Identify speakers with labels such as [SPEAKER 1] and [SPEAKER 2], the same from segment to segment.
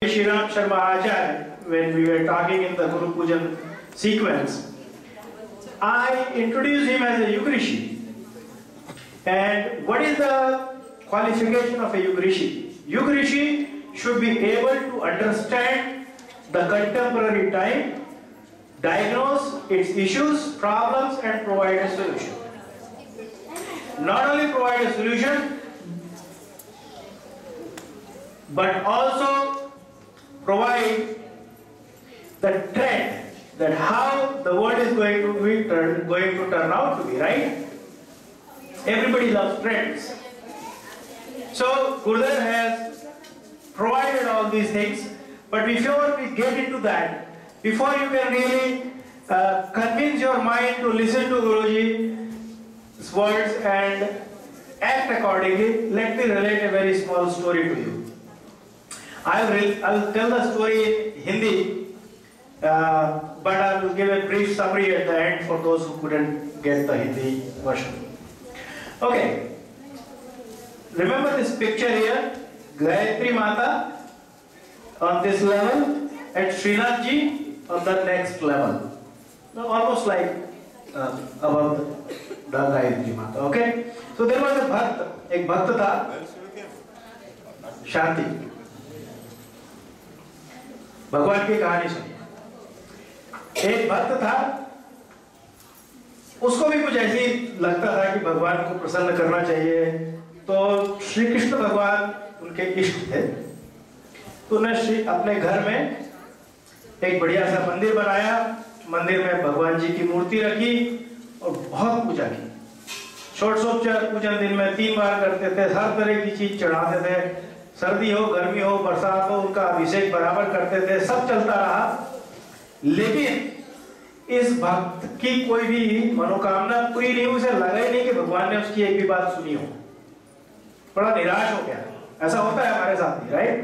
[SPEAKER 1] Shriram Sharma Acharya, when we were talking in the Guru Pujan sequence, I introduced him as a Yugrishi. And what is the qualification of a Yugrishi? Yugrishi should be able to understand the contemporary time, diagnose its issues, problems, and provide a solution. Not only provide a solution, but also provide the trend that how the world is going to turn out to be, right? Everybody loves trends. So Gurudev has provided all these things, but before we get into that, before you can really convince your mind to listen to Guruji's words and act accordingly, let me relate a very small story to you. I will tell the story in Hindi, but I will give a brief summary at the end for those who couldn't get the Hindi version. Okay, remember this picture here, Gayatri Mata on this level and Srinath Ji on the next level. Now, almost like above the Gayatri Mata. Okay, so there was a bhakta, एक भक्त था, शांति. भगवान की कहानी सुनिए. एक भक्त था, उसको भी कुछ ऐसी लगता था कि भगवान को प्रसन्न करना चाहिए, तो श्री कृष्ण भगवान उनके इष्ट थे. तो उन्होंने अपने घर में एक बढ़िया सा मंदिर बनाया, मंदिर में भगवान जी की मूर्ति रखी और बहुत पूजा की. षोडशोपचार पूजन दिन में 3 बार करते थे, हर तरह की चीज चढ़ाते थे, सर्दी हो गर्मी हो बरसात हो उनका अभिषेक बराबर करते थे, सब चलता रहा. लेकिन इस भक्त की कोई भी मनोकामना पूरी नहीं, उसे लगा ही नहीं कि भगवान ने उसकी एक भी बात सुनी हो. बड़ा निराश हो गया. ऐसा होता है हमारे साथ भी, राइट?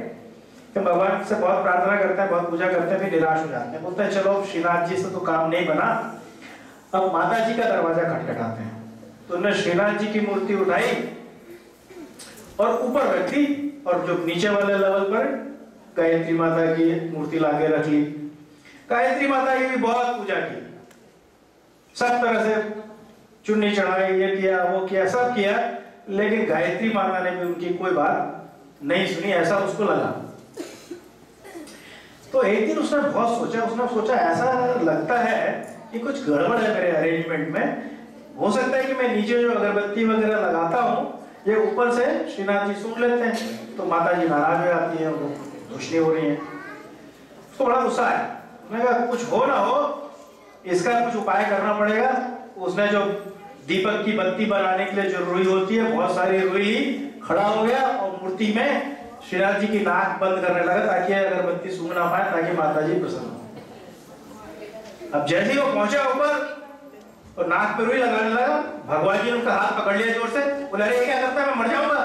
[SPEAKER 1] कि भगवान से बहुत प्रार्थना करते हैं, बहुत पूजा करते हैं, फिर निराश हो जाते हैं. बोलते हैं चलो श्रीनाथ जी से तो काम नहीं बना, अब माता जी का दरवाजा खटखटाते हैं. तो उन्होंने श्रीनाथ जी की मूर्ति उठाई और ऊपर रखी और जो नीचे वाले लेवल पर गायत्री माता की मूर्ति लाके रख ली. गायत्री माता की भी बहुत पूजा की, सब तरह से चुन्नी चढ़ाई, ये किया वो किया, सब किया, लेकिन गायत्री माता ने भी उनकी कोई बात नहीं सुनी, ऐसा उसको लगा. तो एक दिन उसने बहुत सोचा ऐसा लगता है कि कुछ गड़बड़ है मेरे अरेंजमेंट में. हो सकता है कि मैं नीचे जो अगरबत्ती वगैरह लगाता हूँ ये ऊपर से श्रीनाथ जी सुन लेते हैं, तो माता जी नाराज हो जाती है, वो दुश्मनी हो रही है. उसको बड़ा गुस्सा है. उसने कहा कुछ हो ना हो इसका कुछ उपाय करना पड़ेगा. उसने जो दीपक की बत्ती बनाने के लिए जो रुई होती है, बहुत सारी रुई ली, खड़ा हो गया और मूर्ति में श्रीनाथ जी की नाक बंद करने लगा ताकि अगरबत्ती सूंघ ना पाए, ताकि माता जी प्रसन्न हो. अब जैसे ही वो पहुंचा ऊपर और नाक पे रुई लगाने लगा, भगवान जी ने उनका हाथ पकड़ लिया जोर से. बोले अरे क्या करता है, मैं मर जाऊंगा.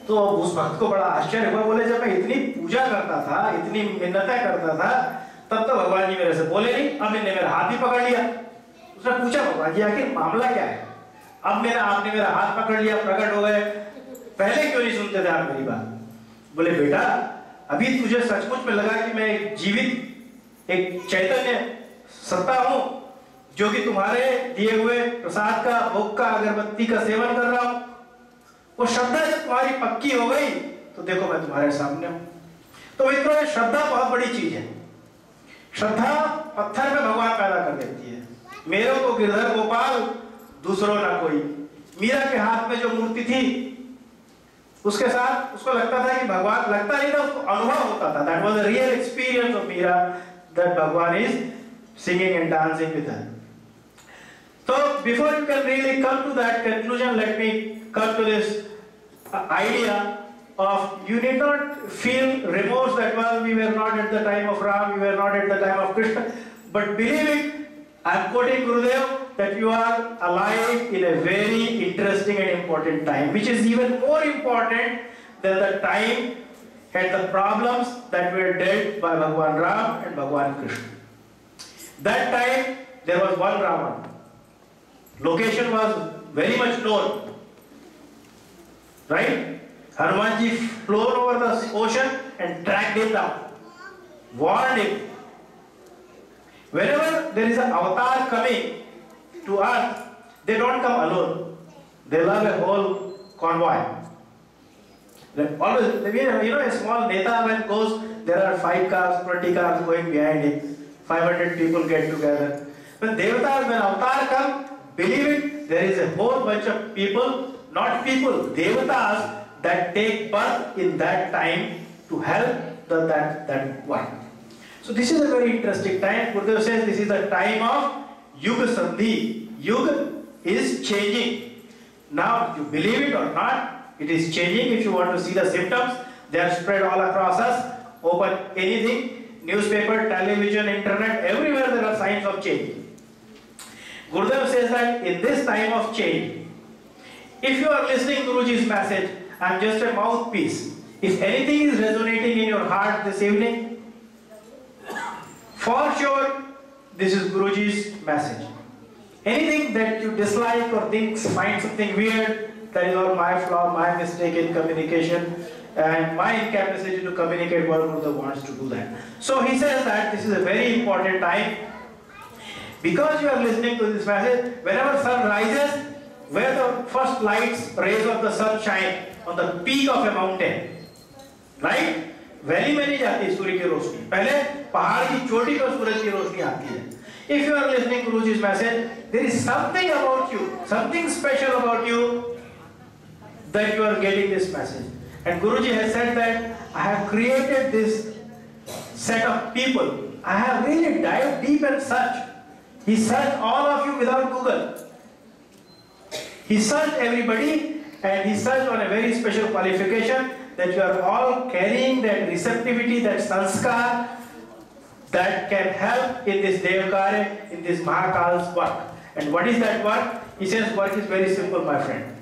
[SPEAKER 1] तो उस भक्त को बड़ा आश्चर्य हुआ. बोले जब मैं इतनी पूजा करता था, इतनी मिन्नतें करता था, तब तो भगवान जी मेरे से बोले नहीं, अब इन्होंने मेरा हाथ भी पकड़ लिया. उसने पूछा भगवान जी आखिर मामला क्या है, अब आपने मेरा हाथ पकड़ लिया, प्रकट हो गए, पहले क्यों नहीं सुनते थे आप मेरी बात. बोले बेटा अभी तुझे सचमुच में लगा कि मैं एक जीवित एक चैतन्य सत्ता हूं जो कि तुम्हारे दिए हुए प्रसाद का, भोग का, अगरबत्ती का सेवन कर रहा हूं. वो श्रद्धा जब तुम्हारी पक्की हो गई तो देखो मैं तुम्हारे सामने हूं. तो मित्रों श्रद्धा बहुत बड़ी चीज है. श्रद्धा पत्थर में भगवान पैदा कर देती है. मेरो तो गिरधर गोपाल दूसरों ना कोई. मीरा के हाथ में जो मूर्ति थी उसके साथ उसको लगता था कि भगवान, लगता नहीं था, उसको अनुभव होता था. That was the real experience of Meera, that Bhagwan is singing and dancing with her. So before you can really come to that conclusion, let me come to this idea of you need not feel remorse that well we were not at the time of Ram, we were not at the time of Krishna, but believe it, I am quoting Gurudev, that you are alive in a very interesting and important time, which is even more important than the time and the problems that were dealt by Bhagwan Ram and Bhagwan Krishna. That time there was one Ravan. Location was very much known. Right? Hanuman ji flown over the ocean and dragged him down, warned him. Whenever there is an avatar coming to earth, they don't come alone. They love a whole convoy. Always, a small neta when goes, there are 5 cars, 20 cars going behind him. 500 people get together. When Devatas, when avatar come, believe it, there is a whole bunch of people, not people, Devatas that take birth in that time to help that one. So this is a very interesting time. Gurudev says this is the time of Yuga Sandhi. Yuga is changing. Now, you believe it or not, it is changing. If you want to see the symptoms, they are spread all across us. Open anything, newspaper, television, internet, everywhere there are signs of change. Gurudev says that in this time of change, if you are listening to Guruji's message, I am just a mouthpiece. If anything is resonating in your heart this evening, for sure, this is Guruji's message. Anything that you dislike or find something weird, that is all my flaw, my mistake in communication, and my incapacity to communicate what Gurudev wants to do that. So he says that this is a very important time. Because you are listening to this message, whenever sun rises, where the first lights, rays of the sun shine on the peak of a mountain, right? Valley में नहीं जाती सूर्य की रोशनी, पहले पहाड़ की चोटी पर सूरज की रोशनी आती है. If you are listening to Guruji's message, there is something about you, something special about you, that you are getting this message. And Guruji has said that I have created this set of people. I have really dived deep and searched. He searched all of you without Google. He searched everybody, and he searched on a very special qualification that you are all carrying that receptivity, that sanskar that can help in this Devkarya, in this Mahakal's work. And what is that work? He says work is very simple, my friend.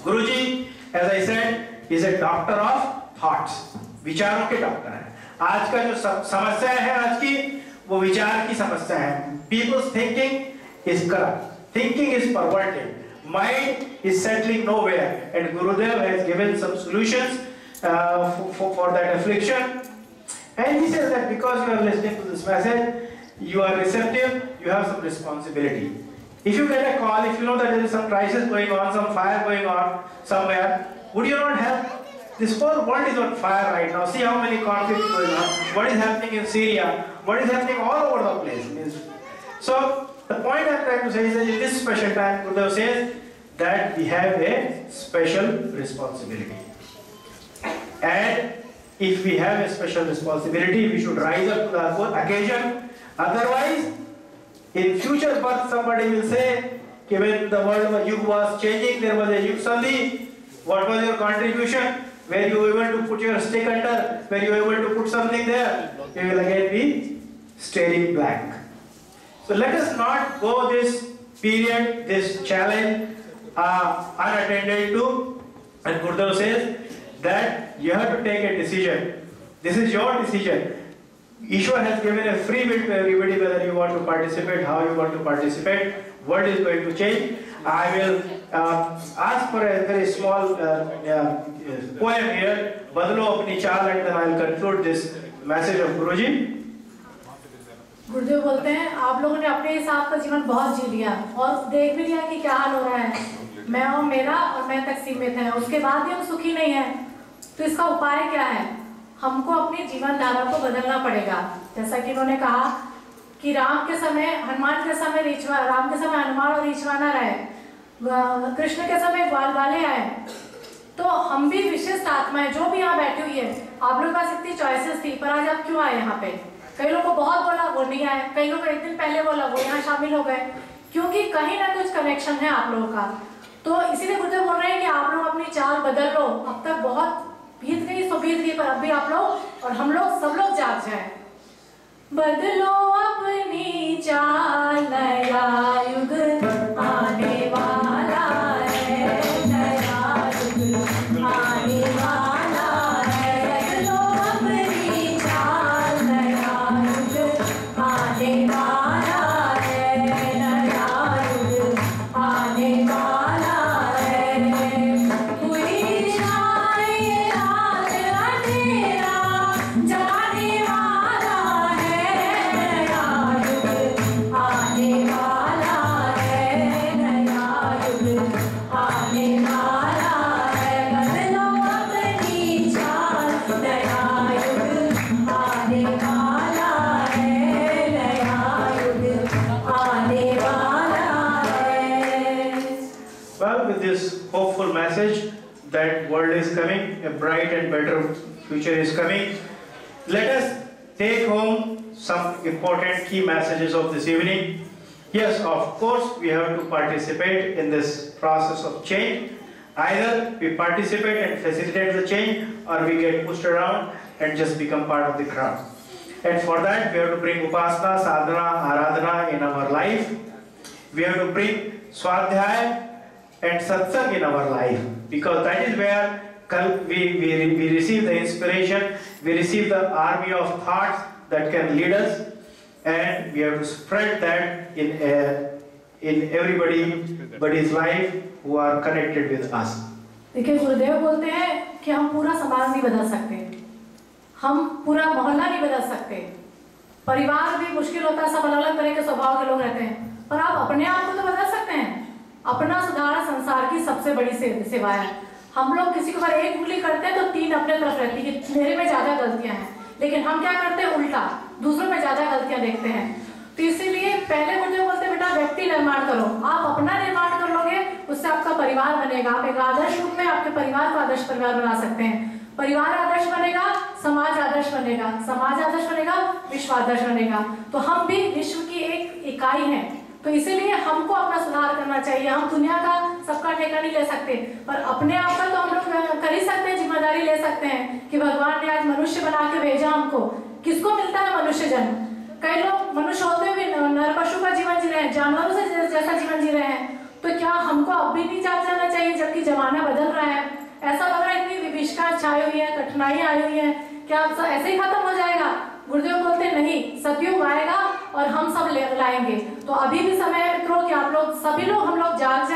[SPEAKER 1] Guruji, as I said, is a doctor of thoughts. विचारों के doctor हैं. आज का जो समस्या है आज की, वो विचार की समस्या है. People's thinking is corrupt. Thinking is perverted. Mind is settling nowhere. And Gurudev has given some solutions for that affliction. And he says that because you are listening to this message, you are receptive, you have some responsibility. If you get a call, if you know that there is some crisis going on, some fire going on somewhere, would you not help? This whole world is on fire right now. See how many conflicts going on. What is happening in Syria? What is happening all over the place? So, the point I am trying to say is that in this special time, Gurudev says that we have a special responsibility. And if we have a special responsibility, we should rise up to the occasion. Otherwise, in future birth, somebody will say, when the world of Yuga was changing, there was a Yuga Sandhi. What was your contribution? Were you able to put your stick under? Were you able to put something there? You will again be staring blank. So let us not go this period, this challenge unattended to. And Gurudev says that you have to take a decision. This is your decision. Ishwar has given a free will to everybody, whether you want to participate, how you want to participate. What is going to change? I will ask for a very small poem here, Badlo Apni Chaal, and then I will conclude this message of Guruji.
[SPEAKER 2] गुरुदेव बोलते हैं आप लोगों ने अपने हिसाब का जीवन बहुत जी लिया और देख भी लिया कि क्या हाल हो रहा है. मैं और मेरा और मैं तक सीमित है, उसके बाद भी हम सुखी नहीं है. तो इसका उपाय क्या है? हमको अपनी जीवन धारा को बदलना पड़ेगा. जैसा कि उन्होंने कहा कि राम के समय हनुमान और रीछवाना रहे, कृष्ण के समय ग्वाले आए. तो हम भी विशिष्ट आत्माएं जो भी यहाँ बैठी हुई है, आप लोगों के पास इतनी चॉइसेस थी, पर आज आप क्यों आए यहाँ पे? कई लोगों को बहुत बोला, वो नहीं आए. कई लोगों को एक दिन पहले बोला, वो यहाँ शामिल हो गए, क्योंकि कहीं ना कुछ कनेक्शन है आप लोगों का. तो इसीलिए गुरुदेव बोल रहे हैं कि आप लोग अपनी चाल बदल लो. अब तक बहुत बीत गई सो बीत गई, पर अब भी आप लोग और हम लोग सब लोग जाग जाए. बदलो अपनी चाल, नया युग आने वाला है, नया युग आने वाला है. बदलो अपनी चाल, नया युग आने वाला है, नया युग आने वाला है. हुई छाए हाथ
[SPEAKER 1] a bright and better future is coming. Let us take home some important key messages of this evening. Yes, of course, we have to participate in this process of change. Either we participate and facilitate the change, or we get pushed around and just become part of the crowd. And for that, we have to bring upasana, sadhana, aradhana in our life. We have to bring swadhyaya and satsang in our life, because that is where we receive the inspiration, we receive the army of thoughts that can lead us, and we have to spread that in everybody's life who are connected with us.
[SPEAKER 2] देखिए गुरुदेव बोलते हैं कि हम पूरा समाज नहीं बदल सकते, हम पूरा मोहल्ला नहीं बदल सकते, परिवार भी मुश्किल होता है, सब अलग अलग तरह के स्वभाव के लोग रहते हैं, पर आप अपने आप को तो बदल सकते हैं। अपना सुधार संसार की सबसे बड़ी सेवा है। हम लोग किसी के ऊपर एक उंगली करते हैं तो 3 अपने तरफ रहती है कि मेरे में ज्यादा गलतियां हैं, लेकिन हम क्या करते हैं उल्टा, दूसरों में ज्यादा गलतियां देखते हैं। तो इसीलिए पहले गुरुदेव बोलते हैं बेटा व्यक्ति निर्माण करो, आप अपना निर्माण कर लोगे, उससे आपका परिवार बनेगा, आप एक आदर्श रूप में आपके परिवार को आदर्श परिवार बना सकते हैं। परिवार आदर्श बनेगा, समाज आदर्श बनेगा, समाज आदर्श बनेगा, विश्व आदर्श बनेगा। तो हम भी विश्व की एक इकाई हैं, तो इसीलिए हमको अपना सुधार करना चाहिए। हम दुनिया का सबका ठेका नहीं ले सकते, पर अपने आप का तो हम लोग कर ही सकते हैं, जिम्मेदारी ले सकते हैं कि भगवान ने आज मनुष्य बना के भेजा हमको। किसको मिलता है मनुष्य जन्म? कई लोग मनुष्य होते हुए नर पशु का जीवन जी रहे हैं, जानवरों से जैसा जीवन जी रहे हैं, तो क्या हमको अब भी नहीं जाग जाना चाहिए जबकि जमाना बदल रहा है? ऐसा लग रहा है इतनी विभीषिका छाई हुई है, कठिनाइयां आई हुई है, क्या ऐसे ही खत्म हो जाएगा? गुरुदेव बोलते नहीं, सतयुग आएगा और हम सब लाएंगे। तो अभी भी समय है मित्रों कि आप लोग सभी लोग हम लोग जाग जाए।